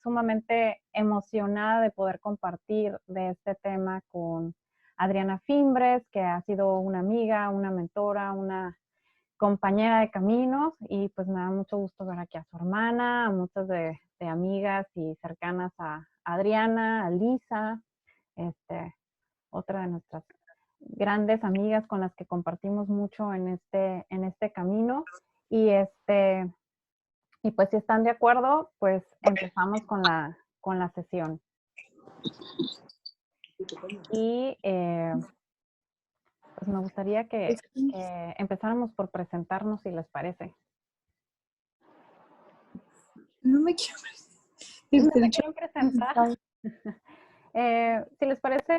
sumamente emocionada de poder compartir de este tema con Adriana Fimbres, que ha sido una amiga, una mentora, una compañera de caminos, y pues me da mucho gusto ver aquí a su hermana, a muchas de amigas y cercanas a Adriana, a Lisa, otra de nuestras grandes amigas con las que compartimos mucho en este camino. Y y pues si están de acuerdo, pues empezamos con la sesión. Y pues me gustaría que empezáramos por presentarnos, si les parece. No me quiero ¿No te quieren presentar? Si les parece,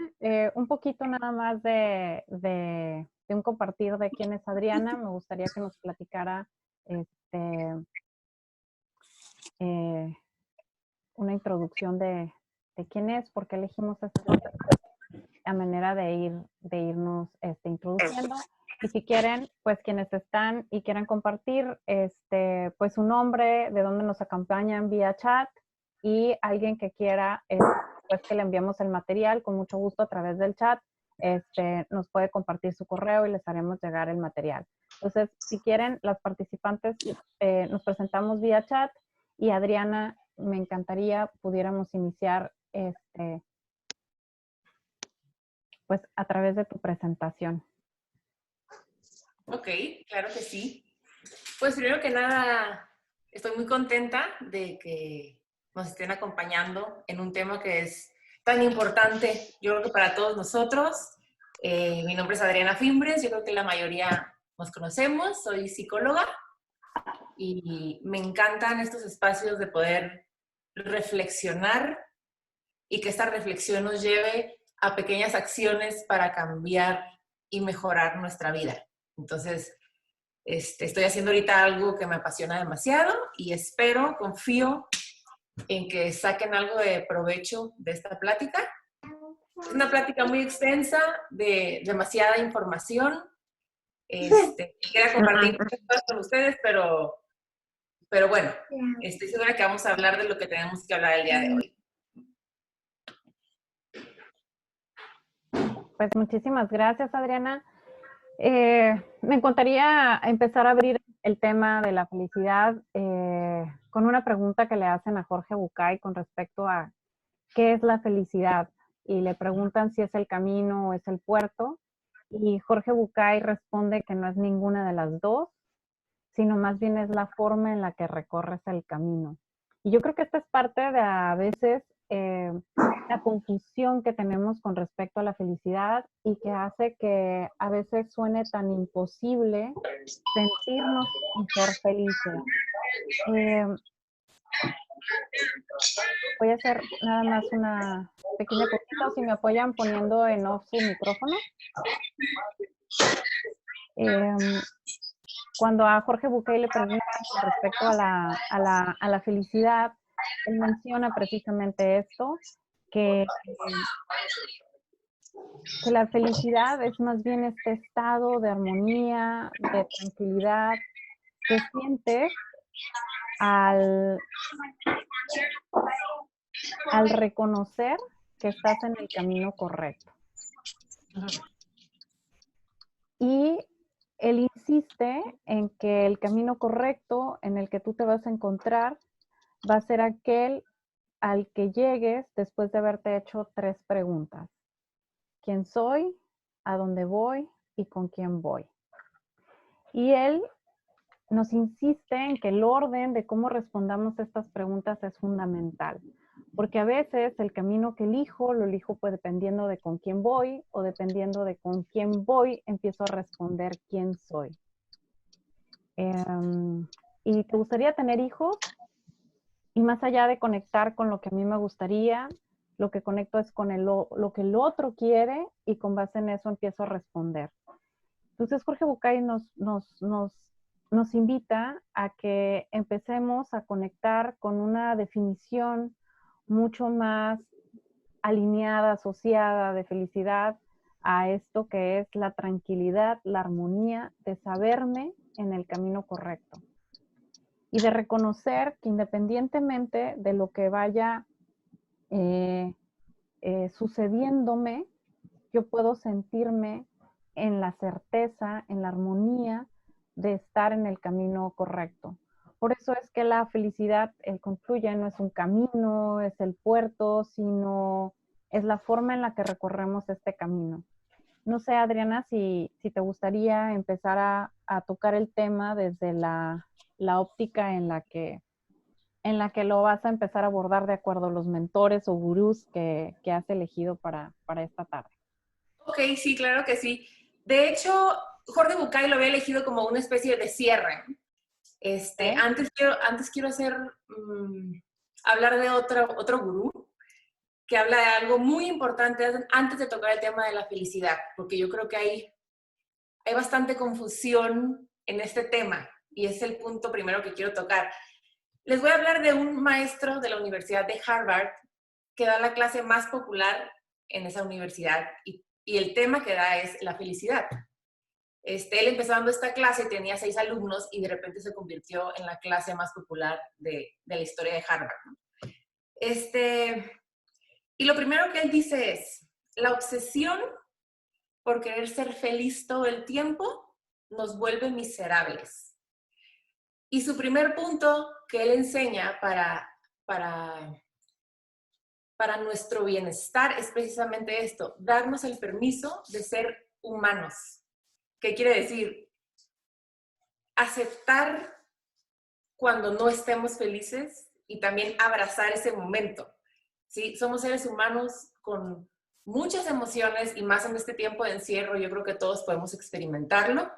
un poquito nada más de un compartir de quién es Adriana, me gustaría que nos platicara una introducción de quién es, por qué elegimos a manera de irnos introduciendo. Y si quieren, pues quienes están y quieran compartir, pues su nombre, de dónde nos acompañan vía chat, y alguien que quiera, pues que le enviemos el material, con mucho gusto a través del chat, nos puede compartir su correo y les haremos llegar el material. Entonces, si quieren, las participantes nos presentamos vía chat, y Adriana, me encantaría pudiéramos iniciar pues a través de tu presentación. Ok, claro que sí. Pues primero que nada, estoy muy contenta de que nos estén acompañando en un tema que es tan importante, yo creo que para todos nosotros. Mi nombre es Adriana Fimbres, yo creo que la mayoría nos conocemos, soy psicóloga y me encantan estos espacios de poder reflexionar y que esta reflexión nos lleve a pequeñas acciones para cambiar y mejorar nuestra vida. Entonces, estoy haciendo ahorita algo que me apasiona demasiado y espero, confío en que saquen algo de provecho de esta plática. Es una plática muy extensa, de demasiada información. Quisiera compartir muchas cosas con ustedes, pero bueno, estoy segura que vamos a hablar de lo que tenemos que hablar el día de hoy. Pues muchísimas gracias, Adriana. Me encantaría empezar a abrir el tema de la felicidad con una pregunta que le hacen a Jorge Bucay con respecto a qué es la felicidad. Y le preguntan si es el camino o es el puerto. Y Jorge Bucay responde que no es ninguna de las dos, sino más bien es la forma en la que recorres el camino. Y yo creo que esta es parte de a veces la confusión que tenemos con respecto a la felicidad, y que hace que a veces suene tan imposible sentirnos y ser felices. Voy a hacer nada más una pequeña cosita, o si me apoyan poniendo en off su micrófono. Cuando a Jorge Bucay le preguntan con respecto a la felicidad, él menciona precisamente esto, que la felicidad es más bien este estado de armonía, de tranquilidad que sientes al reconocer que estás en el camino correcto. Y él insiste en que el camino correcto en el que tú te vas a encontrar va a ser aquel al que llegues después de haberte hecho 3 preguntas. ¿Quién soy? ¿A dónde voy? ¿Y con quién voy? Y él nos insiste en que el orden de cómo respondamos estas preguntas es fundamental, porque a veces el camino que elijo, lo elijo pues dependiendo de con quién voy, o dependiendo de con quién voy, empiezo a responder quién soy. ¿Y te gustaría tener hijos? Y más allá de conectar con lo que a mí me gustaría, lo que conecto es con lo que el otro quiere, y con base en eso empiezo a responder. Entonces Jorge Bucay nos invita a que empecemos a conectar con una definición mucho más alineada, asociada de felicidad a esto que es la tranquilidad, la armonía de saberme en el camino correcto. y de reconocer que independientemente de lo que vaya sucediéndome, yo puedo sentirme en la certeza, en la armonía de estar en el camino correcto. Por eso es que la felicidad, el concluye, no es un camino, es el puerto, sino es la forma en la que recorremos este camino. No sé, Adriana, si te gustaría empezar a tocar el tema desde la óptica en la que lo vas a empezar a abordar de acuerdo a los mentores o gurús que has elegido para esta tarde. Ok, sí, claro que sí. De hecho, Jorge Bucay lo había elegido como una especie de cierre. ¿Okay? Antes quiero hablar de otro gurú que habla de algo muy importante antes de tocar el tema de la felicidad, porque yo creo que hay bastante confusión en este tema y es el punto primero que quiero tocar. Les voy a hablar de un maestro de la Universidad de Harvard que da la clase más popular en esa universidad y el tema que da es la felicidad. Él empezó dando esta clase, tenía 6 alumnos y de repente se convirtió en la clase más popular de la historia de Harvard. Y lo primero que él dice es, la obsesión por querer ser feliz todo el tiempo nos vuelve miserables. Y su primer punto que él enseña para nuestro bienestar es precisamente esto, darnos el permiso de ser humanos. ¿Qué quiere decir? Aceptar cuando no estemos felices y también abrazar ese momento. ¿Sí? Somos seres humanos con muchas emociones y más en este tiempo de encierro, yo creo que todos podemos experimentarlo.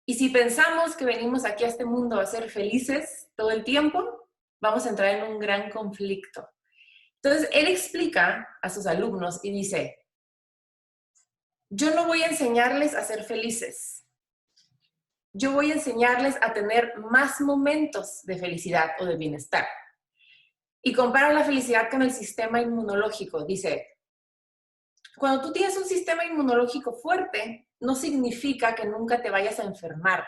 Y si pensamos que venimos aquí a este mundo a ser felices todo el tiempo, vamos a entrar en un gran conflicto. Entonces, él explica a sus alumnos y dice, yo no voy a enseñarles a ser felices. Yo voy a enseñarles a tener más momentos de felicidad o de bienestar. Y compara la felicidad con el sistema inmunológico. Dice, cuando tú tienes un sistema inmunológico fuerte, no significa que nunca te vayas a enfermar.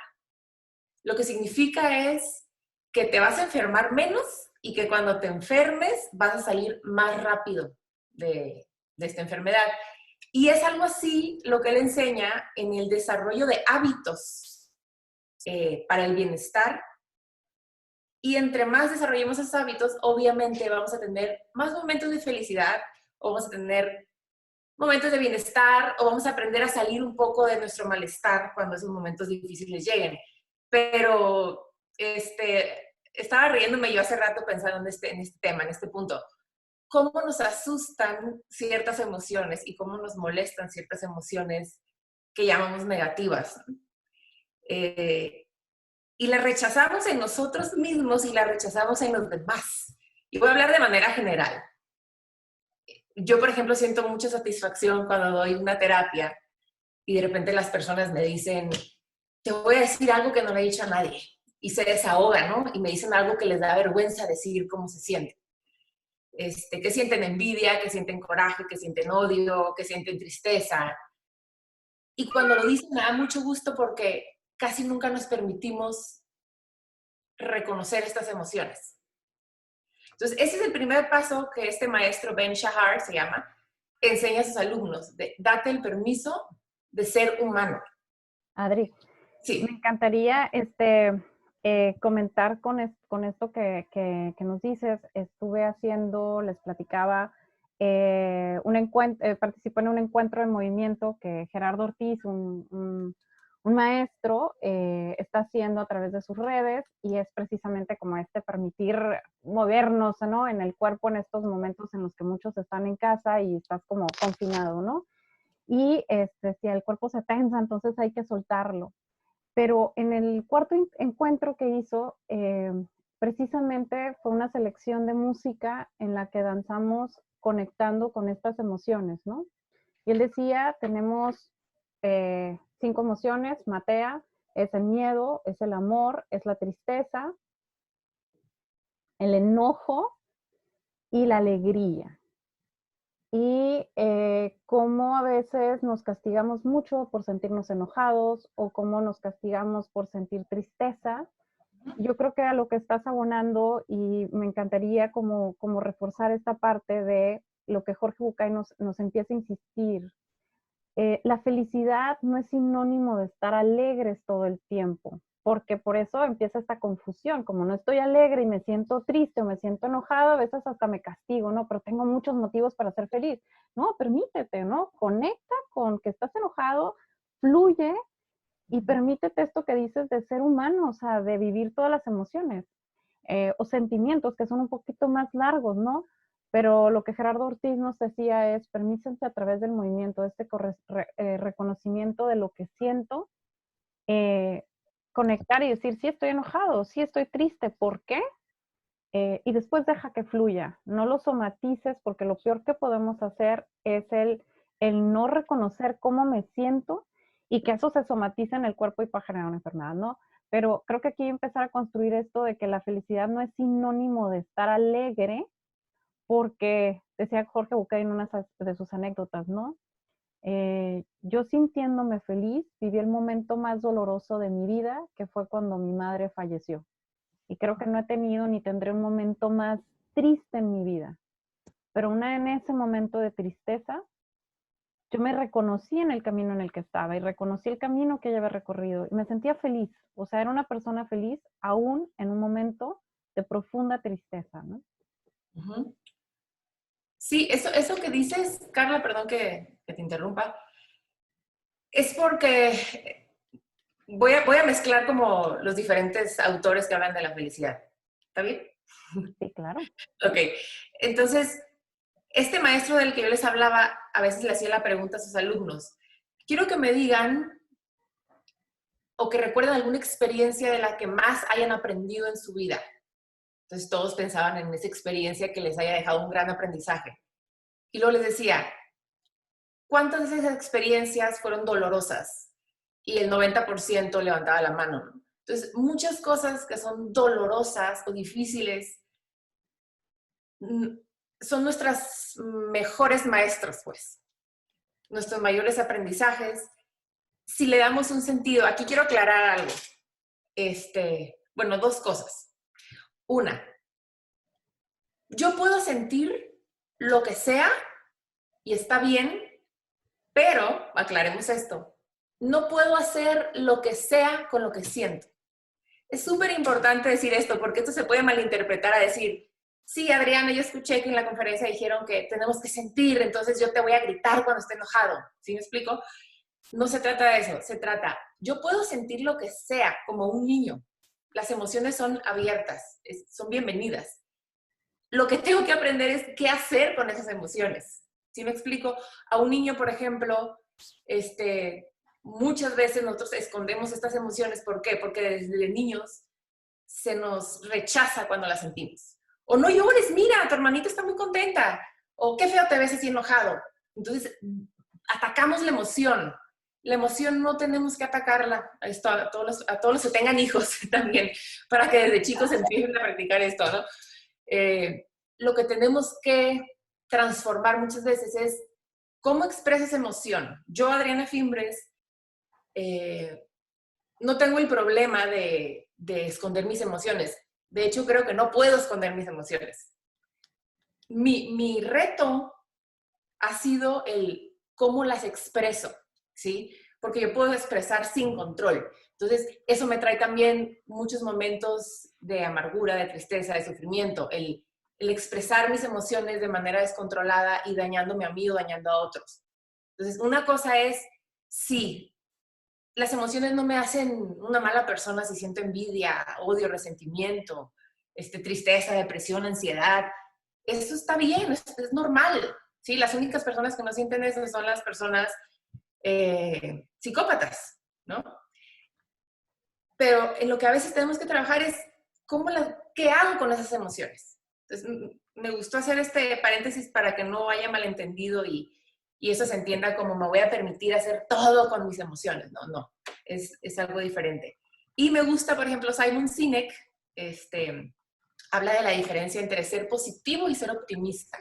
Lo que significa es que te vas a enfermar menos y que cuando te enfermes vas a salir más rápido de esta enfermedad. Y es algo así lo que él enseña en el desarrollo de hábitos para el bienestar. Y entre más desarrollemos esos hábitos, obviamente vamos a tener más momentos de felicidad, o vamos a tener momentos de bienestar, o vamos a aprender a salir un poco de nuestro malestar cuando esos momentos difíciles lleguen. Pero estaba riéndome yo hace rato pensando en este tema, en este punto. ¿Cómo nos asustan ciertas emociones y cómo nos molestan ciertas emociones que llamamos negativas? Y las rechazamos en nosotros mismos y las rechazamos en los demás. Y voy a hablar de manera general. Yo, por ejemplo, siento mucha satisfacción cuando doy una terapia y de repente las personas me dicen, te voy a decir algo que no le he dicho a nadie. Y se desahogan, ¿no? Y me dicen algo que les da vergüenza decir cómo se sienten. Que sienten envidia, que sienten coraje, que sienten odio, que sienten tristeza. Y cuando lo dicen me da mucho gusto porque casi nunca nos permitimos reconocer estas emociones. Entonces, ese es el primer paso que este maestro, Ben Shahar se llama, enseña a sus alumnos, de date el permiso de ser humano. Adri, me Sí. encantaría comentar con esto que nos dices. Estuve haciendo, les platicaba, participé en un encuentro de movimiento que Gerardo Ortiz, un maestro, está haciendo a través de sus redes, y es precisamente como permitir movernos, ¿no? En el cuerpo en estos momentos en los que muchos están en casa y estás como confinado, ¿no? Y si el cuerpo se tensa, entonces hay que soltarlo. Pero en el cuarto encuentro que hizo, precisamente fue una selección de música en la que danzamos conectando con estas emociones, ¿no? Y él decía, tenemos 5 emociones, Matea, es el miedo, es el amor, es la tristeza, el enojo y la alegría. Y cómo a veces nos castigamos mucho por sentirnos enojados, o cómo nos castigamos por sentir tristeza, yo creo que a lo que estás abonando, y me encantaría como reforzar esta parte de lo que Jorge Bucay nos empieza a insistir. La felicidad no es sinónimo de estar alegres todo el tiempo, porque por eso empieza esta confusión, como no estoy alegre y me siento triste o me siento enojado, a veces hasta me castigo, ¿no? Pero tengo muchos motivos para ser feliz. No, permítete, ¿no? Conecta con que estás enojado, fluye y permítete esto que dices de ser humano, o sea, de vivir todas las emociones o sentimientos que son un poquito más largos, ¿no? Pero lo que Gerardo Ortiz nos decía es, permítanse a través del movimiento, este reconocimiento de lo que siento, eh, conectar y decir, sí estoy enojado, sí estoy triste, ¿por qué? Y después deja que fluya, no lo somatices, porque lo peor que podemos hacer es el no reconocer cómo me siento y que eso se somatiza en el cuerpo y pueda generar una enfermedad, ¿no? Pero creo que aquí empezar a construir esto de que la felicidad no es sinónimo de estar alegre, porque decía Jorge Bucay en una de sus anécdotas, ¿no? Yo sintiéndome feliz, viví el momento más doloroso de mi vida, que fue cuando mi madre falleció. Y creo que no he tenido ni tendré un momento más triste en mi vida. Pero en ese momento de tristeza, yo me reconocí en el camino en el que estaba y reconocí el camino que ella había recorrido y me sentía feliz. O sea, era una persona feliz aún en un momento de profunda tristeza, ¿no? Ujú. Sí, eso que dices, Carla, perdón que te interrumpa, es porque voy a mezclar como los diferentes autores que hablan de la felicidad. ¿Está bien? Sí, claro. Ok, entonces, este maestro del que yo les hablaba, a veces le hacía la pregunta a sus alumnos, quiero que me digan o que recuerden alguna experiencia de la que más hayan aprendido en su vida. Entonces todos pensaban en esa experiencia que les haya dejado un gran aprendizaje. Y luego les decía, ¿cuántas de esas experiencias fueron dolorosas? Y el 90% levantaba la mano, ¿no? Entonces, muchas cosas que son dolorosas o difíciles son nuestras mejores maestros, pues. Nuestros mayores aprendizajes. Si le damos un sentido, aquí quiero aclarar algo. Bueno, dos cosas. Una, yo puedo sentir lo que sea y está bien, pero, aclaremos esto, no puedo hacer lo que sea con lo que siento. Es súper importante decir esto porque esto se puede malinterpretar a decir, sí, Adriana, yo escuché que en la conferencia dijeron que tenemos que sentir, entonces yo te voy a gritar cuando esté enojado. ¿Sí me explico? No se trata de eso, se trata, yo puedo sentir lo que sea como un niño. Las emociones son abiertas, son bienvenidas. Lo que tengo que aprender es qué hacer con esas emociones. ¿Sí me explico? A un niño, por ejemplo, muchas veces nosotros escondemos estas emociones. ¿Por qué? Porque desde niños se nos rechaza cuando las sentimos. O no llores, mira, tu hermanita está muy contenta. O qué feo te ves así enojado. Entonces, atacamos la emoción. La emoción no tenemos que atacarla. Esto a todos los que tengan hijos también, para que desde chicos empiecen a practicar esto, ¿no? Lo que tenemos que transformar muchas veces es cómo expresas emoción. Yo, Adriana Fimbres, no tengo el problema de esconder mis emociones. De hecho, creo que no puedo esconder mis emociones. Mi reto ha sido el cómo las expreso, ¿sí? Porque yo puedo expresar sin control. Entonces, eso me trae también muchos momentos de amargura, de tristeza, de sufrimiento, el expresar mis emociones de manera descontrolada y dañándome a mí o dañando a otros. Entonces, una cosa es, sí, las emociones no me hacen una mala persona si siento envidia, odio, resentimiento, tristeza, depresión, ansiedad. Eso está bien, es normal. ¿Sí? Las únicas personas que no sienten eso son las personas psicópatas, ¿no? Pero en lo que a veces tenemos que trabajar es qué hago con esas emociones. Entonces, me gustó hacer este paréntesis para que no haya malentendido y eso se entienda como me voy a permitir hacer todo con mis emociones. No, es algo diferente. Y me gusta, por ejemplo, Simon Sinek habla de la diferencia entre ser positivo y ser optimista.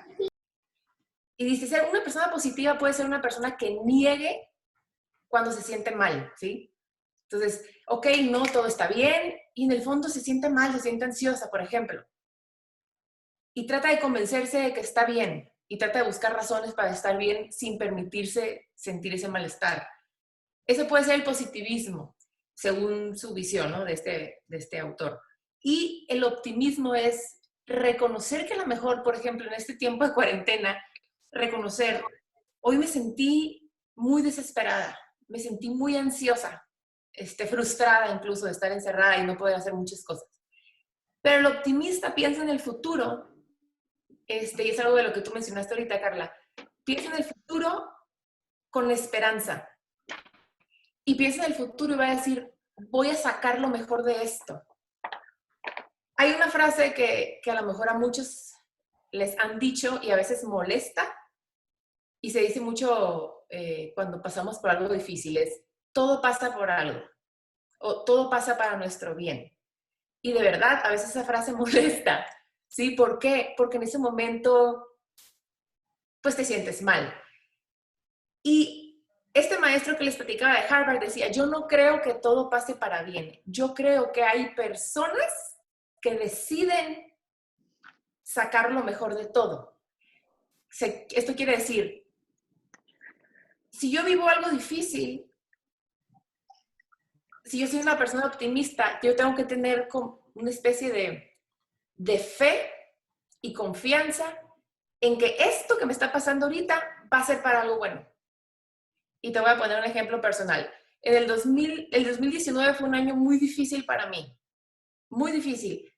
Y dice, ser una persona positiva puede ser una persona que niegue cuando se siente mal, ¿sí? Entonces, ok, no, todo está bien, y en el fondo se siente mal, se siente ansiosa, por ejemplo. Y trata de convencerse de que está bien, y trata de buscar razones para estar bien sin permitirse sentir ese malestar. Ese puede ser el positivismo, según su visión, ¿no? de este autor. Y el optimismo es reconocer que a lo mejor, por ejemplo, en este tiempo de cuarentena, reconocer, hoy me sentí muy desesperada, me sentí muy ansiosa, frustrada incluso de estar encerrada y no poder hacer muchas cosas. Pero el optimista piensa en el futuro, y es algo de lo que tú mencionaste ahorita, Carla, piensa en el futuro con esperanza. Y piensa en el futuro y va a decir, voy a sacar lo mejor de esto. Hay una frase que a lo mejor a muchos les han dicho y a veces molesta, y se dice mucho cuando pasamos por algo difícil, es, todo pasa por algo, o todo pasa para nuestro bien. Y de verdad, a veces esa frase molesta, ¿sí? ¿Por qué? Porque en ese momento, pues te sientes mal. Y este maestro que les platicaba de Harvard decía, yo no creo que todo pase para bien. Yo creo que hay personas que deciden sacar lo mejor de todo. Esto quiere decir, si yo vivo algo difícil, si yo soy una persona optimista, yo tengo que tener una especie de fe y confianza en que esto que me está pasando ahorita va a ser para algo bueno. Y te voy a poner un ejemplo personal. El 2019 fue un año muy difícil para mí, muy difícil.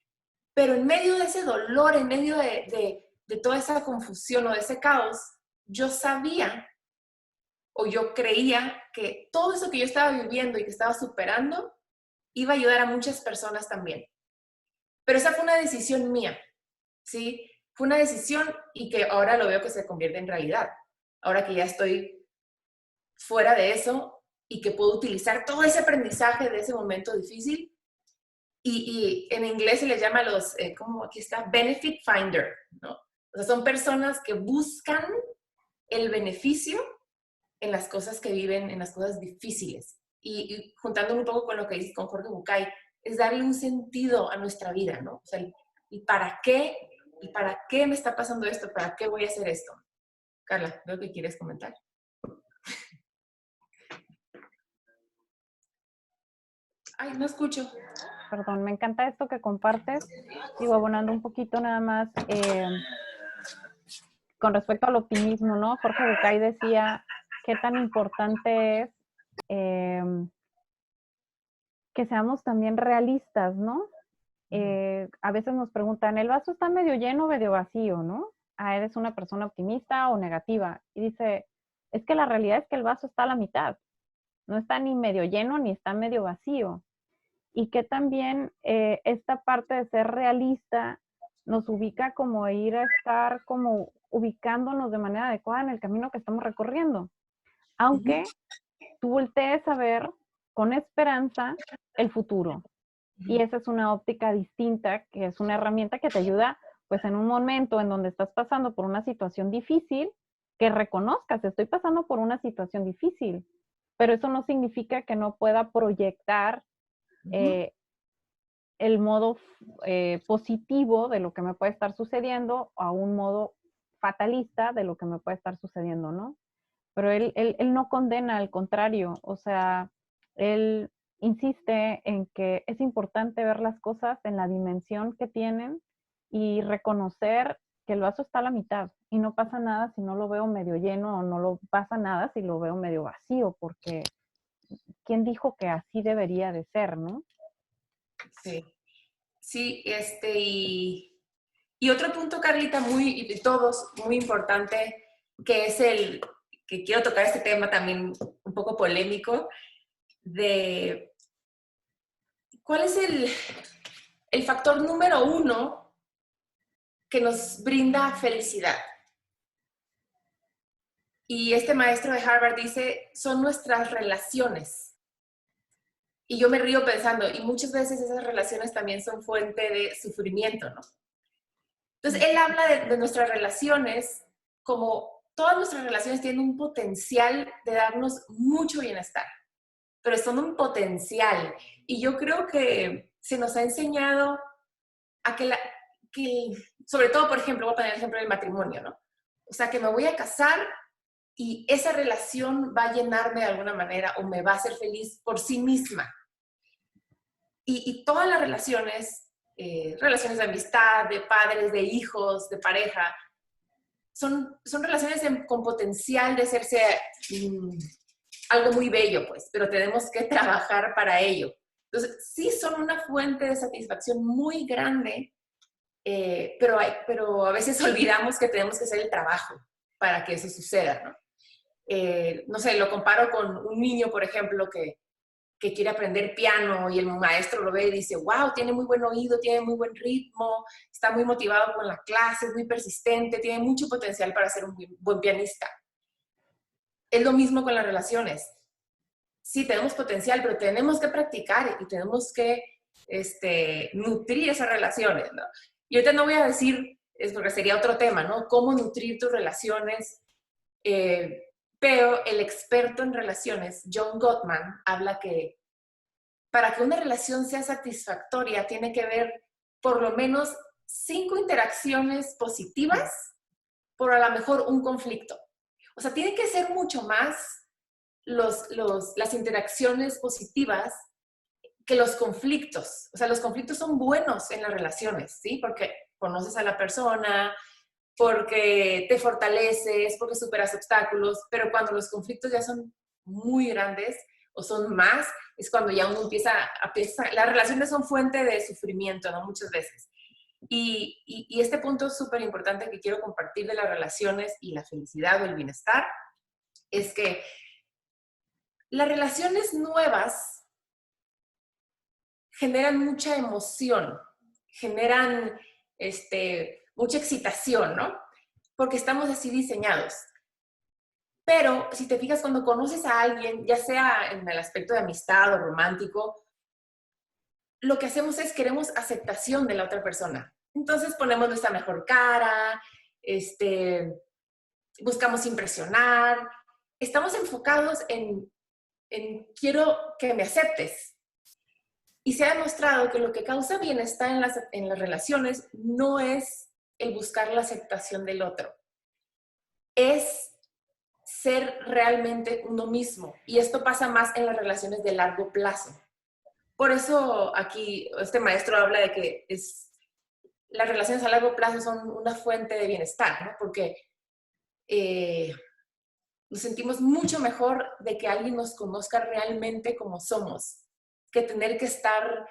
Pero en medio de ese dolor, en medio de toda esa confusión o de ese caos, yo sabía o yo creía que todo eso que yo estaba viviendo y que estaba superando iba a ayudar a muchas personas también. Pero esa fue una decisión mía, ¿sí? Fue una decisión y que ahora lo veo que se convierte en realidad. Ahora que ya estoy fuera de eso y que puedo utilizar todo ese aprendizaje de ese momento difícil. Y en inglés se les llama como aquí está, benefit finder, ¿no? O sea, son personas que buscan el beneficio en las cosas que viven, en las cosas difíciles. Y juntando un poco con lo que dices con Jorge Bucay, es darle un sentido a nuestra vida, ¿no? O sea, ¿y para qué? ¿Y para qué me está pasando esto? ¿Para qué voy a hacer esto? Carla, veo que quieres comentar. Ay, no escucho. Perdón, me encanta esto que compartes. Digo, abonando un poquito nada más con respecto al optimismo, ¿no? Jorge Bucay decía qué tan importante es que seamos también realistas, ¿no? A veces nos preguntan, ¿el vaso está medio lleno o medio vacío, no? Ah, ¿eres una persona optimista o negativa? Y dice, es que la realidad es que el vaso está a la mitad. No está ni medio lleno ni está medio vacío. Y que también esta parte de ser realista nos ubica como a ir a estar como ubicándonos de manera adecuada en el camino que estamos recorriendo. Aunque tú voltees a ver con esperanza el futuro. Y esa es una óptica distinta, que es una herramienta que te ayuda, pues en un momento en donde estás pasando por una situación difícil, que reconozcas, estoy pasando por una situación difícil, pero eso no significa que no pueda proyectar el modo positivo de lo que me puede estar sucediendo a un modo fatalista de lo que me puede estar sucediendo, ¿no? Pero él no condena, al contrario, o sea, él insiste en que es importante ver las cosas en la dimensión que tienen y reconocer que el vaso está a la mitad y no pasa nada si no lo veo medio lleno o no lo pasa nada si lo veo medio vacío, porque ¿quién dijo que así debería de ser, no? Sí, sí, y otro punto, Carlita, y de todos, muy importante, que es que quiero tocar este tema también un poco polémico, de cuál es el factor número 1 que nos brinda felicidad. Y este maestro de Harvard dice, son nuestras relaciones. Y yo me río pensando, y muchas veces esas relaciones también son fuente de sufrimiento, ¿no? Entonces, él habla de nuestras relaciones como todas nuestras relaciones tienen un potencial de darnos mucho bienestar. pero son un potencial. Y yo creo que se nos ha enseñado a que sobre todo, por ejemplo, voy a poner el ejemplo del matrimonio, ¿no? O sea, que me voy a casar y esa relación va a llenarme de alguna manera o me va a hacer feliz por sí misma. Y todas las relaciones, relaciones de amistad, de padres, de hijos, de pareja, son relaciones con potencial de hacerse algo muy bello, pues, pero tenemos que trabajar para ello. Entonces, sí son una fuente de satisfacción muy grande, pero a veces olvidamos que tenemos que hacer el trabajo para que eso suceda, ¿no? No sé, lo comparo con un niño, por ejemplo, que quiere aprender piano y el maestro lo ve y dice, wow, tiene muy buen oído, tiene muy buen ritmo, está muy motivado con la clase, es muy persistente, tiene mucho potencial para ser un buen pianista. Es lo mismo con las relaciones. Sí, tenemos potencial, pero tenemos que practicar y tenemos que nutrir esas relaciones, ¿no? Y ahorita no voy a decir, es porque sería otro tema, ¿no? Cómo nutrir tus relaciones, pero el experto en relaciones, John Gottman, habla que para que una relación sea satisfactoria tiene que haber por lo menos 5 interacciones positivas por a lo mejor un conflicto. O sea, tiene que ser mucho más las interacciones positivas que los conflictos. O sea, los conflictos son buenos en las relaciones, ¿sí? Porque conoces a la persona, porque te fortaleces, porque superas obstáculos, pero cuando los conflictos ya son muy grandes o son más, es cuando ya uno empieza las relaciones son fuente de sufrimiento, ¿no? Muchas veces. Y este punto súper importante que quiero compartir de las relaciones y la felicidad o el bienestar es que las relaciones nuevas generan mucha emoción, generan mucha excitación, ¿no? Porque estamos así diseñados. Pero si te fijas, cuando conoces a alguien, ya sea en el aspecto de amistad o romántico, lo que hacemos es queremos aceptación de la otra persona. Entonces ponemos nuestra mejor cara, buscamos impresionar, estamos enfocados en quiero que me aceptes. Y se ha demostrado que lo que causa bienestar en las relaciones no es el buscar la aceptación del otro, es ser realmente uno mismo. Y esto pasa más en las relaciones de largo plazo. Por eso aquí este maestro habla de que las relaciones a largo plazo son una fuente de bienestar, ¿no? Porque nos sentimos mucho mejor de que alguien nos conozca realmente como somos, que tener que estar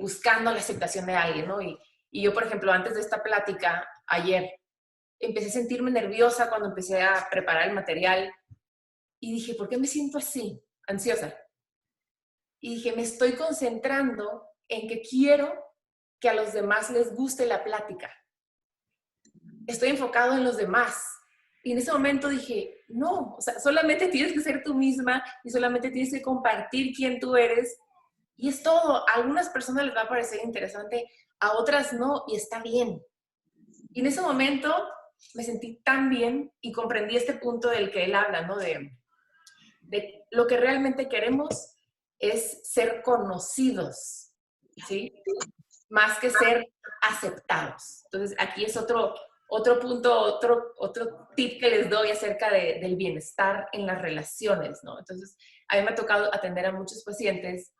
buscando la aceptación de alguien, ¿no? Y yo, por ejemplo, antes de esta plática, ayer, empecé a sentirme nerviosa cuando empecé a preparar el material y dije, ¿por qué me siento así? Ansiosa. Y dije, me estoy concentrando en que quiero que a los demás les guste la plática. Estoy enfocado en los demás. Y en ese momento dije, no, o sea, solamente tienes que ser tú misma y solamente tienes que compartir quién tú eres. Y es todo. A algunas personas les va a parecer interesante, a otras no, y está bien. Y en ese momento me sentí tan bien y comprendí este punto del que él habla, ¿no? De lo que realmente queremos es ser conocidos, ¿sí? Más que ser aceptados. Entonces, aquí es otro punto, otro tip que les doy acerca del bienestar en las relaciones, ¿no? Entonces, a mí me ha tocado atender a muchos pacientes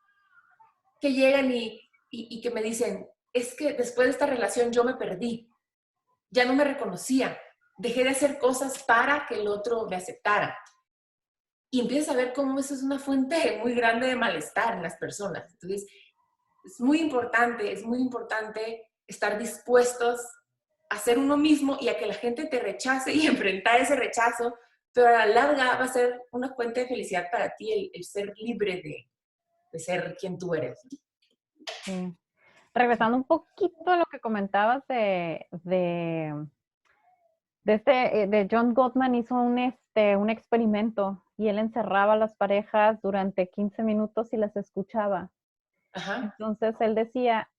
que llegan y que me dicen, es que después de esta relación yo me perdí, ya no me reconocía, dejé de hacer cosas para que el otro me aceptara. Y empiezas a ver cómo eso es una fuente muy grande de malestar en las personas. Entonces, es muy importante estar dispuestos a ser uno mismo y a que la gente te rechace y enfrentar ese rechazo, pero a la larga va a ser una fuente de felicidad para ti el ser libre de ser quien tú eres. Sí. Regresando un poquito a lo que comentabas de John Gottman hizo un experimento y él encerraba a las parejas durante 15 minutos y las escuchaba. Ajá. Entonces él decía,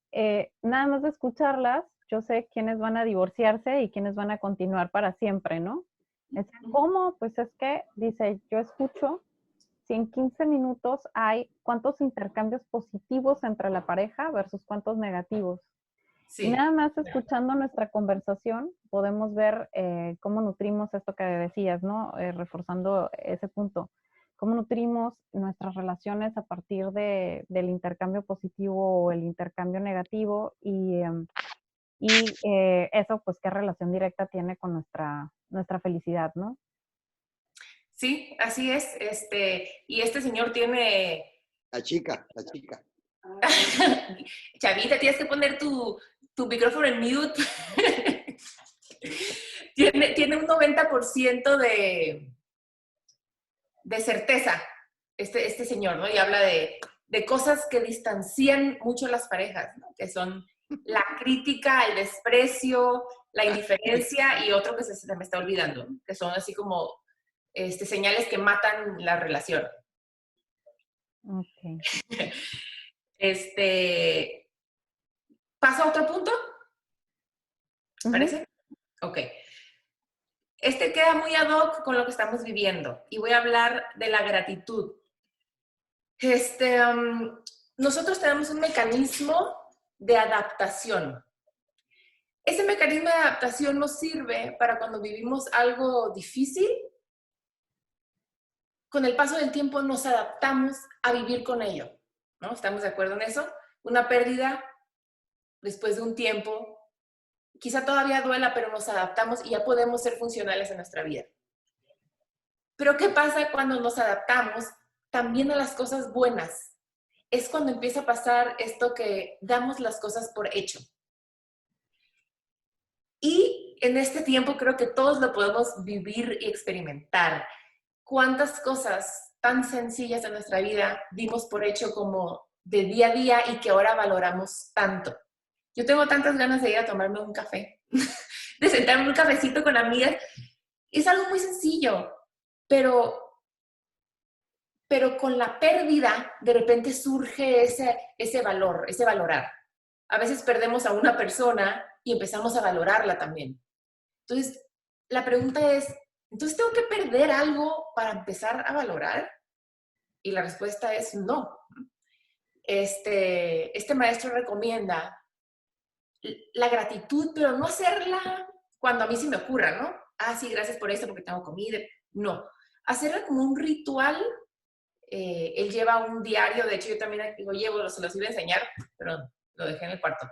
nada más de escucharlas, yo sé quiénes van a divorciarse y quiénes van a continuar para siempre, ¿no? ¿Cómo? Pues es que, dice, yo escucho, si en 15 minutos hay cuántos intercambios positivos entre la pareja versus cuántos negativos. Y nada Sí, más escuchando nuestra conversación podemos ver cómo nutrimos esto que decías, ¿no? Reforzando ese punto. Cómo nutrimos nuestras relaciones a partir del intercambio positivo o el intercambio negativo y eso, pues, qué relación directa tiene con nuestra felicidad, ¿no? sí, así es. Y este señor tiene... La chica. Chavita, tienes que poner tu micrófono en mute. Tiene un 90% de certeza este señor, ¿no? Y habla de cosas que distancian mucho las parejas, ¿no? Que son la crítica, el desprecio, la indiferencia y otro que se me está olvidando, ¿no? Que son así como señales que matan la relación. Ok. ¿Pasa a otro punto? ¿Te parece? Ok. Este queda muy ad hoc con lo que estamos viviendo y voy a hablar de la gratitud. Nosotros tenemos un mecanismo de adaptación. Ese mecanismo de adaptación nos sirve para cuando vivimos algo difícil. Con el paso del tiempo nos adaptamos a vivir con ello, ¿no? ¿Estamos de acuerdo en eso? Una pérdida después de un tiempo, quizá todavía duela, pero nos adaptamos y ya podemos ser funcionales en nuestra vida. Pero ¿qué pasa cuando nos adaptamos también a las cosas buenas? Es cuando empieza a pasar esto que damos las cosas por hecho. Y en este tiempo creo que todos lo podemos vivir y experimentar. ¿Cuántas cosas tan sencillas en nuestra vida dimos por hecho como de día a día y que ahora valoramos tanto? Yo tengo tantas ganas de ir a tomarme un café, de sentarme en un cafecito con amigas. Es algo muy sencillo, pero con la pérdida de repente surge ese valor, ese valorar. A veces perdemos a una persona y empezamos a valorarla también. Entonces, la pregunta es, ¿entonces tengo que perder algo para empezar a valorar? Y la respuesta es no. Este maestro recomienda la gratitud, pero no hacerla cuando a mí se me ocurra, ¿no? Ah, sí, gracias por esto porque tengo comida. No, hacerla como un ritual. Él lleva un diario, de hecho yo también lo llevo, se los iba a enseñar, pero lo dejé en el cuarto,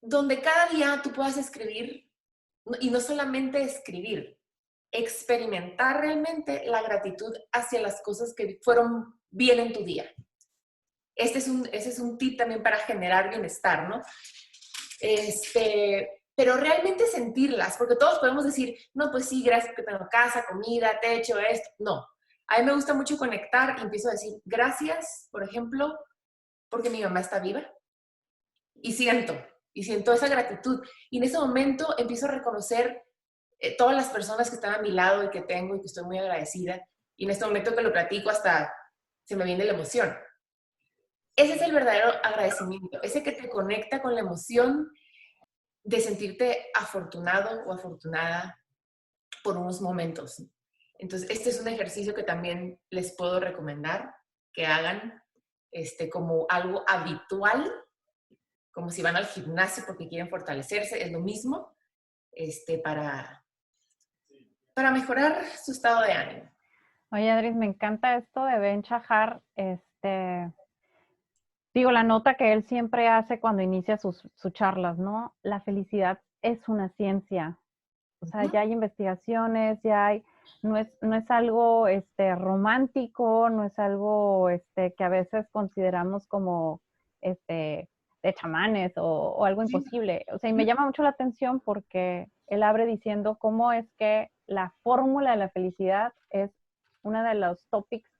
donde cada día tú puedas escribir, y no solamente escribir, experimentar realmente la gratitud hacia las cosas que fueron bien en tu día. Ese es un tip también para generar bienestar, ¿no? Pero realmente sentirlas, porque todos podemos decir, no, pues sí, gracias que tengo casa, comida, techo, esto. No, a mí me gusta mucho conectar y empiezo a decir, gracias, por ejemplo, porque mi mamá está viva. Y siento esa gratitud. Y en ese momento empiezo a reconocer todas las personas que están a mi lado y que tengo y que estoy muy agradecida. Y en este momento que lo platico hasta se me viene la emoción. Ese es el verdadero agradecimiento, ese que te conecta con la emoción de sentirte afortunado o afortunada por unos momentos. Entonces, este es un ejercicio que también les puedo recomendar que hagan como algo habitual, como si van al gimnasio porque quieren fortalecerse, es lo mismo, para mejorar su estado de ánimo. Oye, Adris, me encanta esto de Ben Shahar, digo, la nota que él siempre hace cuando inicia sus charlas, ¿no? La felicidad es una ciencia. O sea, ya hay investigaciones, no es algo romántico, no es algo que a veces consideramos como de chamanes o algo imposible. O sea, y me llama mucho la atención porque él abre diciendo cómo es que la fórmula de la felicidad es uno de los topics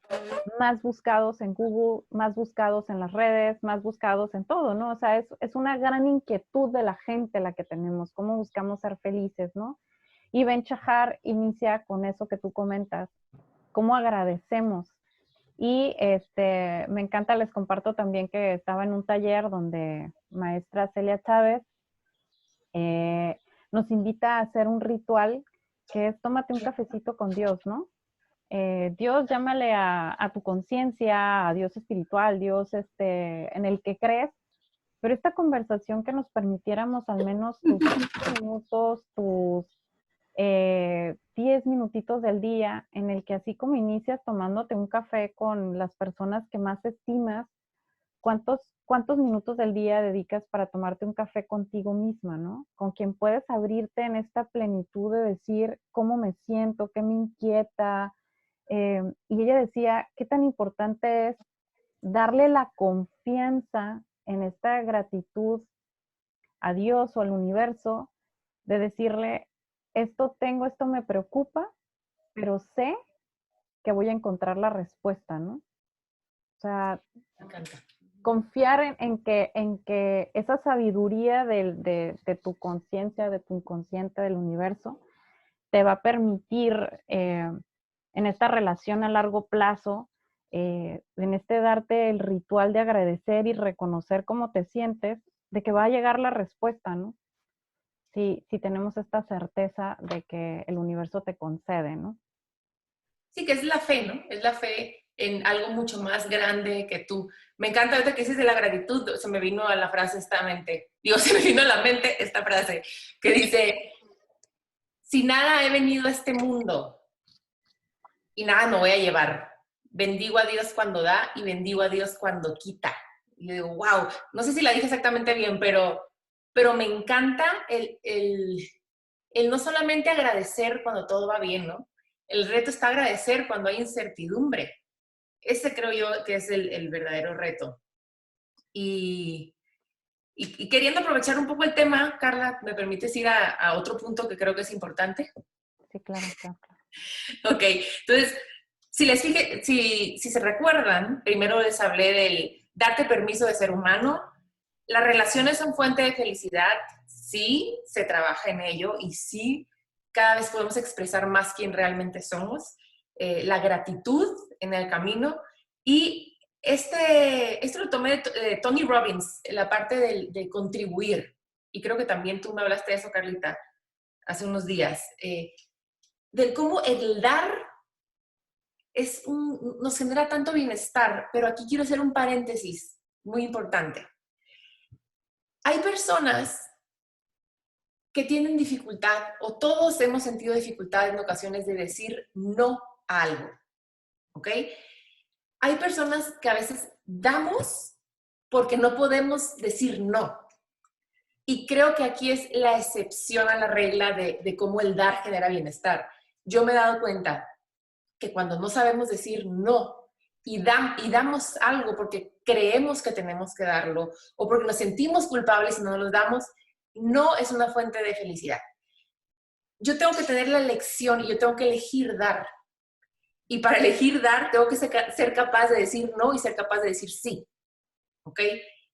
más buscados en Google, más buscados en las redes, más buscados en todo, ¿no? O sea, es una gran inquietud de la gente la que tenemos, cómo buscamos ser felices, ¿no? Y Ben Shahar inicia con eso que tú comentas, cómo agradecemos. Y me encanta, les comparto también que estaba en un taller donde maestra Celia Chávez nos invita a hacer un ritual que es tómate un cafecito con Dios, ¿no? Dios, llámale a tu conciencia, a Dios espiritual, Dios en el que crees, pero esta conversación que nos permitiéramos al menos tus 5 minutos, tus 10 minutitos del día, en el que así como inicias tomándote un café con las personas que más estimas, ¿cuántos minutos del día dedicas para tomarte un café contigo misma, ¿no? Con quien puedes abrirte en esta plenitud de decir cómo me siento, qué me inquieta. Y ella decía, qué tan importante es darle la confianza en esta gratitud a Dios o al universo, de decirle, esto tengo, esto me preocupa, pero sé que voy a encontrar la respuesta, ¿no? O sea, Me encanta. confiar en que esa sabiduría de tu conciencia, de tu inconsciente, del universo, te va a permitir en esta relación a largo plazo, en darte el ritual de agradecer y reconocer cómo te sientes, de que va a llegar la respuesta, ¿no? Si tenemos esta certeza de que el universo te concede, ¿no? Sí, que es la fe, ¿no? Es la fe en algo mucho más grande que tú. Me encanta ahorita que dices de la gratitud, se me vino a la frase se me vino a la mente esta frase que dice, si nada he venido a este mundo y nada me voy a llevar, bendigo a Dios cuando da y bendigo a Dios cuando quita. Y yo digo, wow, no sé si la dije exactamente bien, pero me encanta el no solamente agradecer cuando todo va bien, ¿no? El reto está agradecer cuando hay incertidumbre. Ese creo yo que es el verdadero reto. Y queriendo aprovechar un poco el tema, Carla, ¿me permites ir a otro punto que creo que es importante? Sí, claro, claro. Ok, entonces, si se recuerdan, primero les hablé del darte permiso de ser humano. Las relaciones son fuente de felicidad, sí, se trabaja en ello y sí, cada vez podemos expresar más quién realmente somos, la gratitud en el camino. Y esto lo tomé de Tony Robbins, la parte de contribuir. Y creo que también tú me hablaste de eso, Carlita, hace unos días. Del cómo el dar nos genera tanto bienestar, pero aquí quiero hacer un paréntesis muy importante. Hay personas que tienen dificultad, o todos hemos sentido dificultad en ocasiones de decir no a algo, ¿ok? Hay personas que a veces damos porque no podemos decir no. Y creo que aquí es la excepción a la regla de cómo el dar genera bienestar. Yo me he dado cuenta que cuando no sabemos decir no y damos algo porque creemos que tenemos que darlo o porque nos sentimos culpables y no nos damos, no es una fuente de felicidad. Yo tengo que tener la elección y yo tengo que elegir dar. Y para elegir dar, tengo que ser capaz de decir no y ser capaz de decir sí. ¿Ok?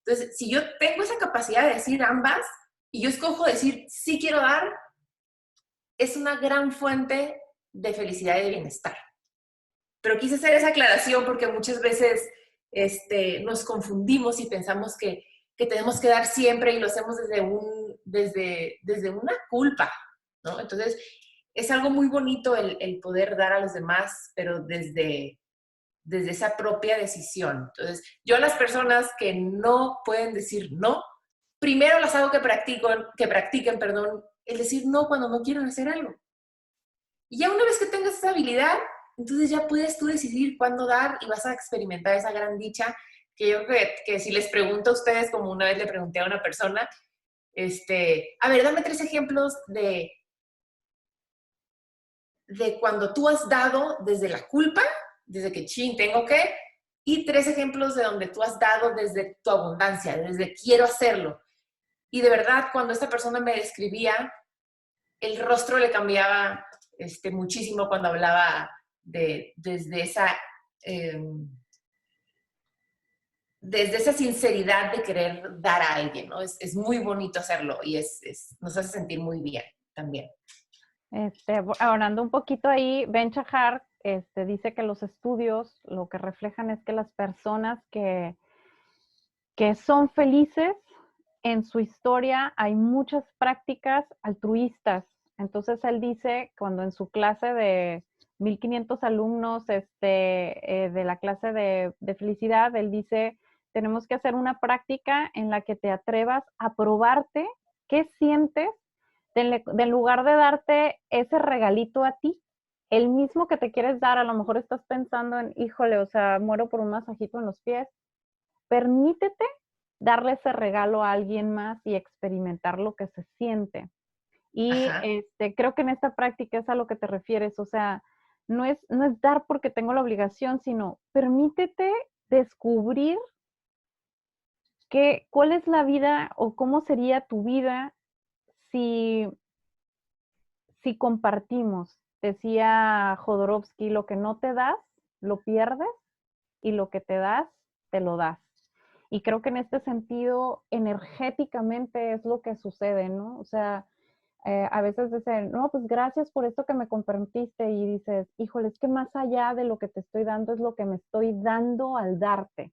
Entonces, si yo tengo esa capacidad de decir ambas y yo escojo decir sí quiero dar, es una gran fuente de felicidad y de bienestar. Pero quise hacer esa aclaración porque muchas veces nos confundimos y pensamos que tenemos que dar siempre y lo hacemos desde una culpa, ¿no? Entonces, es algo muy bonito el poder dar a los demás, pero desde esa propia decisión. Entonces, yo a las personas que no pueden decir no, primero las hago que practiquen, el decir no cuando no quieren hacer algo. Y ya una vez que tengas esa habilidad, entonces ya puedes tú decidir cuándo dar y vas a experimentar esa gran dicha que yo creo que si les pregunto a ustedes, como una vez le pregunté a una persona, a ver, dame 3 ejemplos de cuando tú has dado desde la culpa, desde que tengo que, y 3 ejemplos de donde tú has dado desde tu abundancia, desde quiero hacerlo. Y de verdad, cuando esta persona me describía, el rostro le cambiaba muchísimo cuando hablaba desde esa sinceridad de querer dar a alguien, ¿no? Es muy bonito hacerlo y nos hace sentir muy bien también. Hablando un poquito ahí, Ben Shahar dice que los estudios lo que reflejan es que las personas que son felices en su historia hay muchas prácticas altruistas. Entonces él dice, cuando en su clase de 1500 alumnos de la clase de felicidad, él dice, tenemos que hacer una práctica en la que te atrevas a probarte qué sientes en lugar de darte ese regalito a ti, el mismo que te quieres dar. A lo mejor estás pensando en, híjole, o sea, muero por un masajito en los pies. Permítete darle ese regalo a alguien más y experimentar lo que se siente. Y creo que en esta práctica es a lo que te refieres, o sea, no es dar porque tengo la obligación, sino permítete descubrir cuál es la vida o cómo sería tu vida si compartimos. Decía Jodorowsky, lo que no te das, lo pierdes, y lo que te das, te lo das. Y creo que en este sentido, energéticamente es lo que sucede, ¿no? O sea, a veces dicen, no, pues gracias por esto que me compartiste, y dices, híjole, es que más allá de lo que te estoy dando es lo que me estoy dando al darte.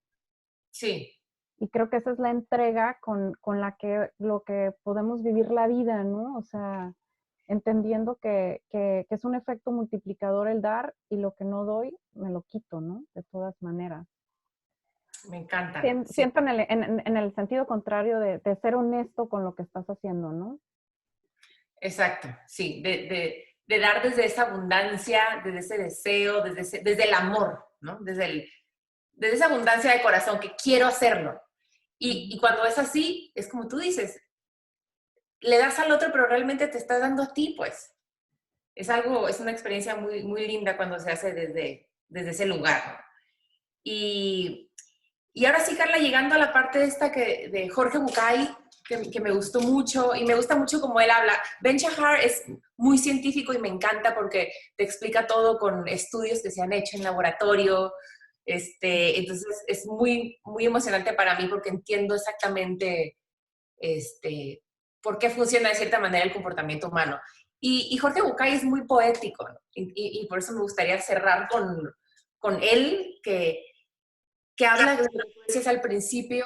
Sí. Y creo que esa es la entrega con la que lo que podemos vivir la vida, ¿no? O sea, entendiendo que es un efecto multiplicador el dar, y lo que no doy, me lo quito, ¿no? De todas maneras. Me encanta. Siento en el sentido contrario de ser honesto con lo que estás haciendo, ¿no? Exacto, sí, de dar desde esa abundancia, desde ese deseo, desde el amor, ¿no? Desde esa abundancia de corazón, que quiero hacerlo. Y cuando es así, es como tú dices, le das al otro, pero realmente te estás dando a ti, pues. Es una experiencia muy, muy linda cuando se hace desde ese lugar, ¿no? Y ahora sí, Carla, llegando a la parte esta de Jorge Bucay, que me gustó mucho, y me gusta mucho cómo él habla. Ben Shahar es muy científico y me encanta porque te explica todo con estudios que se han hecho en laboratorio. Entonces es muy, muy emocionante para mí porque entiendo exactamente por qué funciona de cierta manera el comportamiento humano. Y Jorge Bucay es muy poético, ¿no? Y por eso me gustaría cerrar con él, que habla de lo que decías al principio,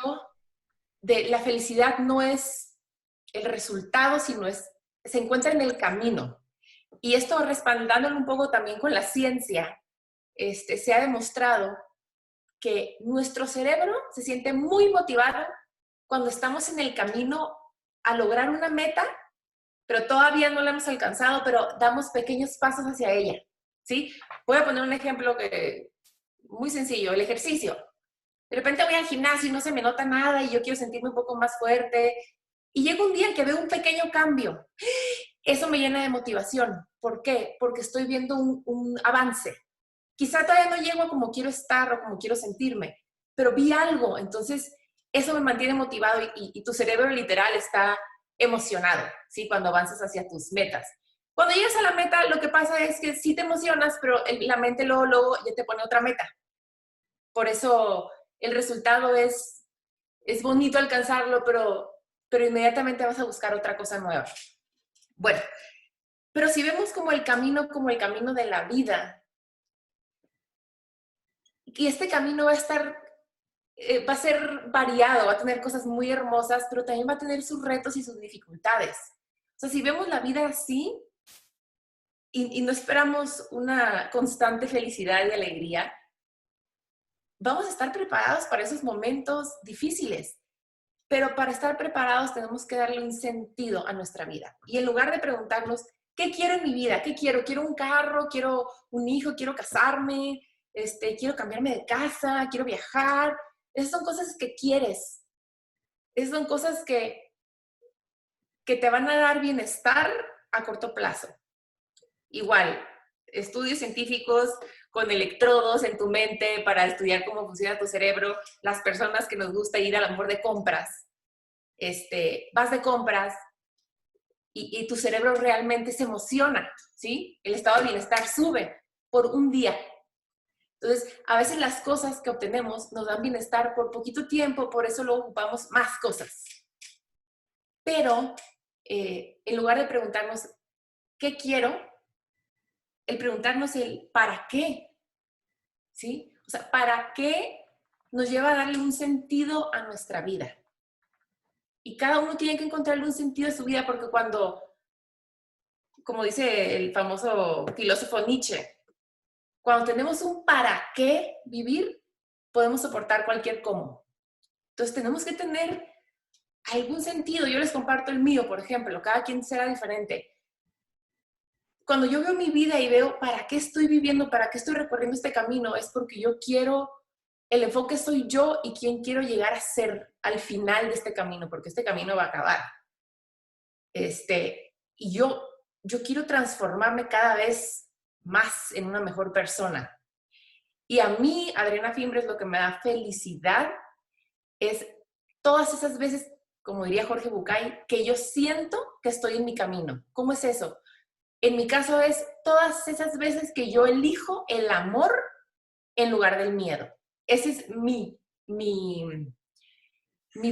de la felicidad no es el resultado, sino se encuentra en el camino. Y esto, respaldándolo un poco también con la ciencia, se ha demostrado que nuestro cerebro se siente muy motivado cuando estamos en el camino a lograr una meta, pero todavía no la hemos alcanzado, pero damos pequeños pasos hacia ella, ¿sí? Voy a poner un ejemplo muy sencillo, el ejercicio. De repente voy al gimnasio y no se me nota nada y yo quiero sentirme un poco más fuerte. Y llega un día en que veo un pequeño cambio. Eso me llena de motivación. ¿Por qué? Porque estoy viendo un avance. Quizá todavía no llego a como quiero estar o como quiero sentirme, pero vi algo. Entonces, eso me mantiene motivado y tu cerebro literal está emocionado, ¿sí? Cuando avanzas hacia tus metas. Cuando llegas a la meta, lo que pasa es que sí te emocionas, pero la mente luego ya te pone otra meta. Por eso el resultado es bonito alcanzarlo, pero inmediatamente vas a buscar otra cosa nueva. Bueno, pero si vemos como el camino de la vida, y este camino va a ser variado, va a tener cosas muy hermosas, pero también va a tener sus retos y sus dificultades. O sea, si vemos la vida así y no esperamos una constante felicidad y alegría, vamos a estar preparados para esos momentos difíciles. Pero para estar preparados tenemos que darle un sentido a nuestra vida. Y en lugar de preguntarnos, ¿qué quiero en mi vida? ¿Qué quiero? ¿Quiero un carro? ¿Quiero un hijo? ¿Quiero casarme? ¿Quiero cambiarme de casa? ¿Quiero viajar? Esas son cosas que quieres. Esas son cosas que te van a dar bienestar a corto plazo. Igual, estudios científicos con electrodos en tu mente para estudiar cómo funciona tu cerebro. Las personas que nos gusta ir a lo mejor de compras, vas de compras y tu cerebro realmente se emociona, ¿sí? El estado de bienestar sube por un día. Entonces, a veces las cosas que obtenemos nos dan bienestar por poquito tiempo, por eso luego ocupamos más cosas. Pero, en lugar de preguntarnos, ¿qué quiero?, el preguntarnos el ¿para qué? ¿Sí? O sea, ¿para qué nos lleva a darle un sentido a nuestra vida? Y cada uno tiene que encontrarle un sentido a su vida, porque como dice el famoso filósofo Nietzsche, Cuando tenemos un para qué vivir, podemos soportar cualquier cómo. Entonces tenemos que tener algún sentido. Yo les comparto el mío, por ejemplo, cada quien será diferente. Cuando yo veo mi vida y veo para qué estoy viviendo, para qué estoy recorriendo este camino, es porque yo quiero, el enfoque soy yo y quién quiero llegar a ser al final de este camino, porque este camino va a acabar. Y yo quiero transformarme cada vez más en una mejor persona. Y a mí, Adriana Fimbres, lo que me da felicidad es todas esas veces, como diría Jorge Bucay, que yo siento que estoy en mi camino. ¿Cómo es eso? En mi caso es todas esas veces que yo elijo el amor en lugar del miedo. Ese es mi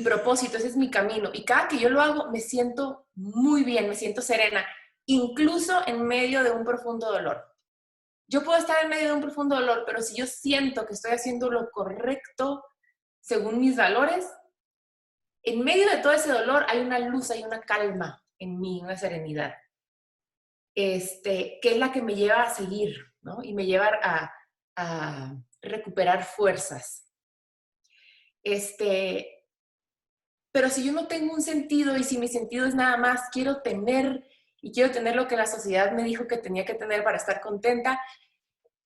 propósito, ese es mi camino. Y cada que yo lo hago, me siento muy bien, me siento serena, incluso en medio de un profundo dolor. Yo puedo estar en medio de un profundo dolor, pero si yo siento que estoy haciendo lo correcto según mis valores, en medio de todo ese dolor hay una luz, hay una calma en mí, una serenidad, que es la que me lleva a seguir, ¿no? Y me lleva a recuperar fuerzas. Pero si yo no tengo un sentido y si mi sentido es nada más quiero tener lo que la sociedad me dijo que tenía que tener para estar contenta,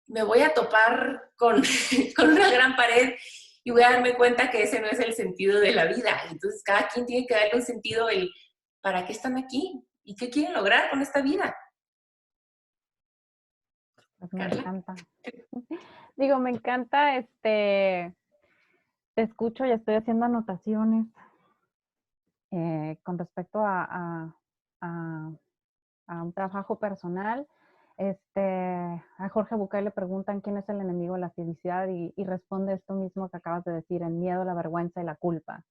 me voy a topar con, con una gran pared y voy a darme cuenta que ese no es el sentido de la vida. Entonces cada quien tiene que darle un sentido, el ¿para qué están aquí? ¿Y qué quieren lograr con esta vida? Pues me encanta. Digo, me encanta, te escucho y estoy haciendo anotaciones con respecto a un trabajo personal. A Jorge Bucay le preguntan quién es el enemigo de la felicidad y responde esto mismo que acabas de decir, el miedo, la vergüenza y la culpa,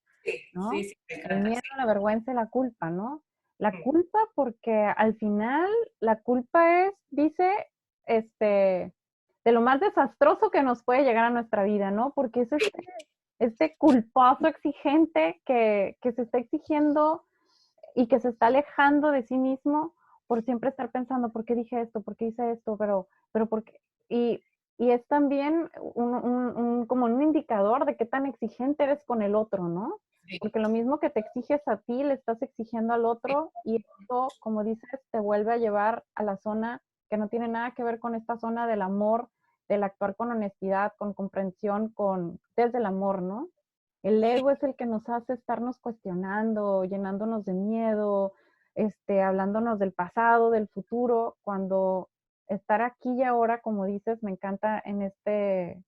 ¿no? Sí, El miedo, la vergüenza y la culpa, ¿no? La culpa porque al final la culpa es, dice, de lo más desastroso que nos puede llegar a nuestra vida, ¿no? Porque es este culposo exigente que se está exigiendo y que se está alejando de sí mismo por siempre estar pensando, ¿por qué dije esto? ¿Por qué hice esto? Pero ¿por qué? Y es también como un indicador de qué tan exigente eres con el otro, ¿no? Porque lo mismo que te exiges a ti, le estás exigiendo al otro y esto, como dices, te vuelve a llevar a la zona que no tiene nada que ver con esta zona del amor, del actuar con honestidad, con comprensión, desde el amor, ¿no? El ego es el que nos hace estarnos cuestionando, llenándonos de miedo, hablándonos del pasado, del futuro, cuando estar aquí y ahora, como dices, me encanta en este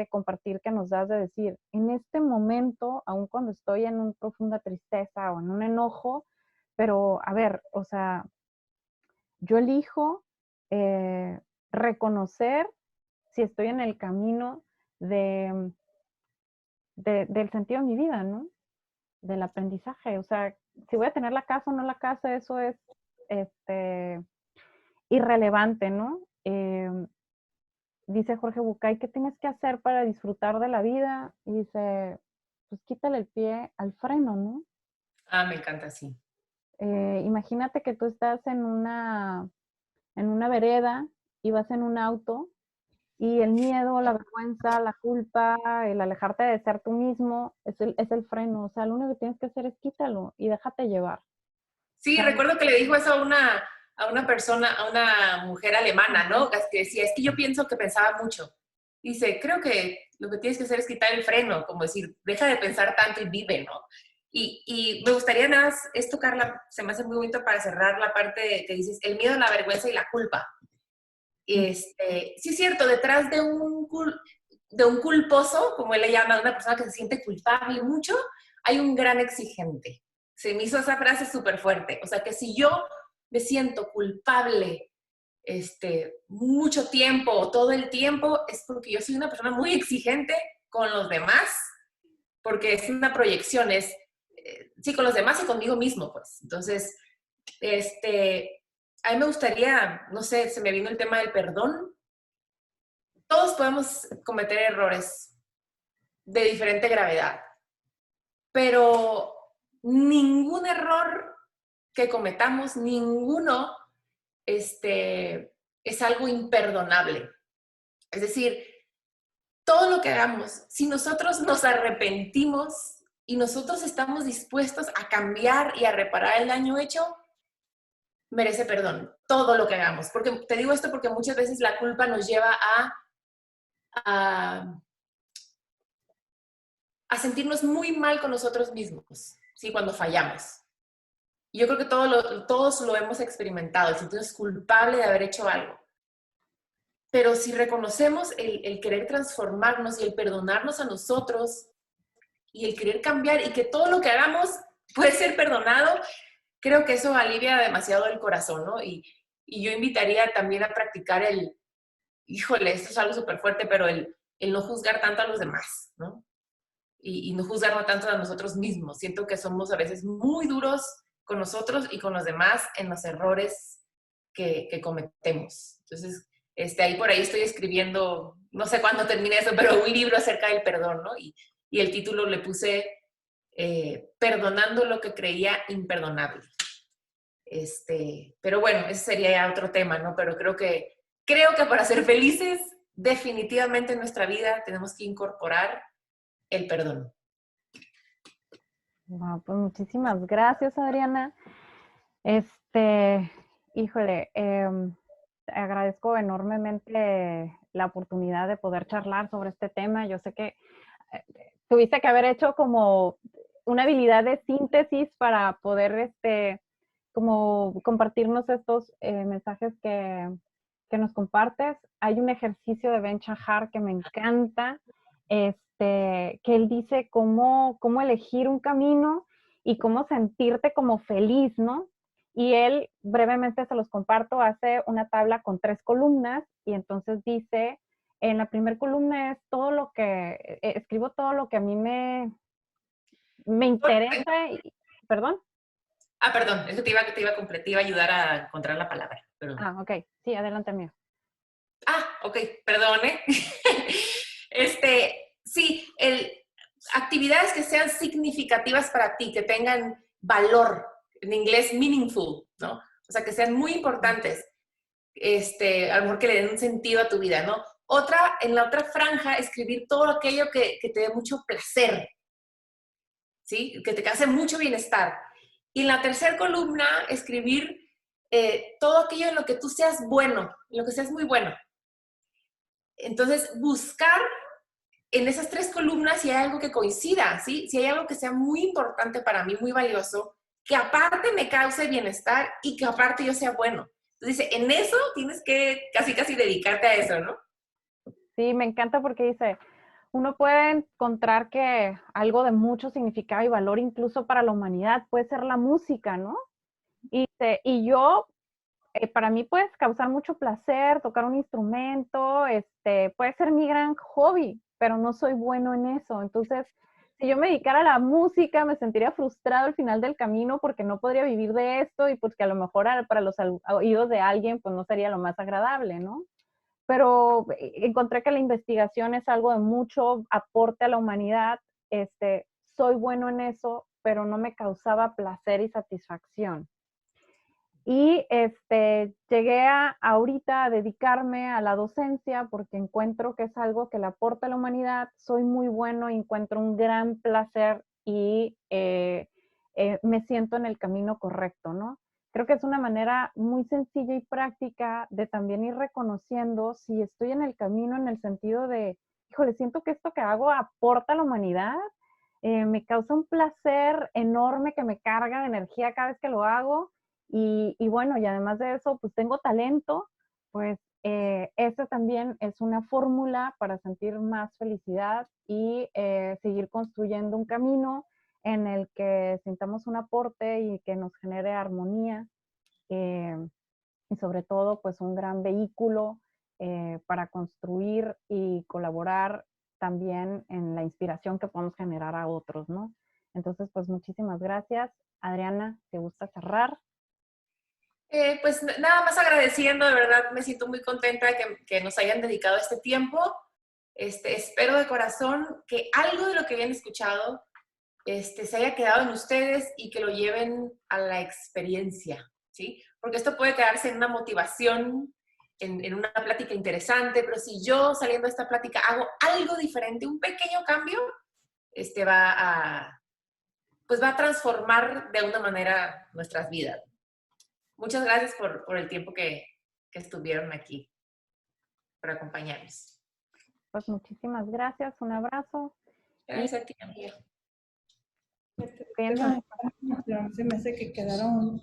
compartir que nos das de decir, en este momento, aun cuando estoy en una profunda tristeza o en un enojo, pero a ver, o sea, yo elijo reconocer si estoy en el camino del sentido de mi vida, ¿no? Del aprendizaje. O sea, si voy a tener la casa o no la casa, eso es irrelevante, ¿no? Dice Jorge Bucay, ¿qué tienes que hacer para disfrutar de la vida? Y dice, pues quítale el pie al freno, ¿no? Me encanta, sí. Imagínate que tú estás en una vereda y vas en un auto y el miedo, la vergüenza, la culpa, el alejarte de ser tú mismo es el freno. O sea, lo único que tienes que hacer es quítalo y déjate llevar. Sí, recuerdo que le dijo eso a una persona, a una mujer alemana, ¿no? Que decía, es que yo pienso que pensaba mucho. Dice, creo que lo que tienes que hacer es quitar el freno, como decir, deja de pensar tanto y vive, ¿no? Y me gustaría nada más, esto, Carla, se me hace muy bonito para cerrar la parte que dices, el miedo, la vergüenza y la culpa. Sí es cierto, detrás de un culposo, como él le llama, una persona que se siente culpable mucho, hay un gran exigente. Se me hizo esa frase súper fuerte. O sea, que si yo me siento culpable mucho tiempo o todo el tiempo, es porque yo soy una persona muy exigente con los demás, porque es una proyección, sí, con los demás y conmigo mismo, pues. Entonces, a mí me gustaría, no sé, se me vino el tema del perdón. Todos podemos cometer errores de diferente gravedad, pero ningún error que cometamos, ninguno es algo imperdonable. Es decir, todo lo que hagamos, si nosotros nos arrepentimos y nosotros estamos dispuestos a cambiar y a reparar el daño hecho, merece perdón, todo lo que hagamos. Porque te digo esto porque muchas veces la culpa nos lleva a sentirnos muy mal con nosotros mismos, ¿sí? Cuando fallamos. Y yo creo que todos lo hemos experimentado, el sentirnos culpable de haber hecho algo. Pero si reconocemos el querer transformarnos y el perdonarnos a nosotros y el querer cambiar y que todo lo que hagamos puede ser perdonado, creo que eso alivia demasiado el corazón, ¿no? Y yo invitaría también a practicar híjole, esto es algo súper fuerte, pero el no juzgar tanto a los demás, ¿no? Y no juzgarnos tanto a nosotros mismos. Siento que somos a veces muy duros con nosotros y con los demás en los errores que cometemos. Entonces, ahí por ahí estoy escribiendo, no sé cuándo termine eso, pero un libro acerca del perdón, ¿no? Y el título le puse Perdonando lo que creía imperdonable. Pero bueno, ese sería ya otro tema, ¿no? Pero creo que para ser felices, definitivamente en nuestra vida tenemos que incorporar el perdón. Wow, pues muchísimas gracias, Adriana. Híjole, te agradezco enormemente la oportunidad de poder charlar sobre este tema. Yo sé que tuviste que haber hecho como una habilidad de síntesis para poder, como compartirnos estos mensajes que nos compartes. Hay un ejercicio de Ben Shahar que me encanta, que él dice cómo elegir un camino y cómo sentirte como feliz, ¿no? Y él, brevemente se los comparto, hace una tabla con 3 columnas y entonces dice, en la primera columna es todo lo que, escribo todo lo que a mí me interesa, ¿perdón? Perdón, eso te iba a ayudar a encontrar la palabra. Perdón. Ok, sí, adelante, mío. Ok, perdón, sí, actividades que sean significativas para ti, que tengan valor, en inglés meaningful, ¿no? O sea, que sean muy importantes, a lo mejor que le den un sentido a tu vida, ¿no? En la otra franja, escribir todo aquello que te dé mucho placer, ¿sí? Que te cause mucho bienestar. Y en la tercera columna, escribir todo aquello en lo que tú seas bueno, en lo que seas muy bueno. Entonces, buscar en esas 3 columnas si hay algo que coincida, ¿sí? Si hay algo que sea muy importante para mí, muy valioso, que aparte me cause bienestar y que aparte yo sea bueno. Entonces, dice, en eso tienes que casi dedicarte a eso, ¿no? Sí, me encanta porque dice, uno puede encontrar que algo de mucho significado y valor incluso para la humanidad puede ser la música, ¿no? Y yo, para mí puede causar mucho placer tocar un instrumento, puede ser mi gran hobby, pero no soy bueno en eso. Entonces, si yo me dedicara a la música, me sentiría frustrado al final del camino porque no podría vivir de esto y pues que a lo mejor para los oídos de alguien pues no sería lo más agradable, ¿no? Pero encontré que la investigación es algo de mucho aporte a la humanidad. Soy bueno en eso, pero no me causaba placer y satisfacción. Y llegué ahorita a dedicarme a la docencia porque encuentro que es algo que le aporta a la humanidad. Soy muy bueno, encuentro un gran placer y me siento en el camino correcto, ¿no? Creo que es una manera muy sencilla y práctica de también ir reconociendo si estoy en el camino en el sentido de, híjole, siento que esto que hago aporta a la humanidad, me causa un placer enorme que me carga de energía cada vez que lo hago. Y bueno, y además de eso, pues tengo talento, pues esa también es una fórmula para sentir más felicidad y seguir construyendo un camino en el que sintamos un aporte y que nos genere armonía y sobre todo pues un gran vehículo para construir y colaborar también en la inspiración que podemos generar a otros, ¿no? Entonces, pues muchísimas gracias. Adriana, ¿te gusta cerrar? Pues nada más agradeciendo, de verdad me siento muy contenta que nos hayan dedicado este tiempo. Espero de corazón que algo de lo que habían escuchado se haya quedado en ustedes y que lo lleven a la experiencia, ¿sí? Porque esto puede quedarse en una motivación en una plática interesante, pero si yo saliendo de esta plática hago algo diferente, un pequeño cambio, pues va a transformar de alguna manera nuestras vidas. Muchas gracias por el tiempo que estuvieron aquí, por acompañarnos. Pues muchísimas gracias, un abrazo. Gracias a ti, amiga. Se me hace que quedaron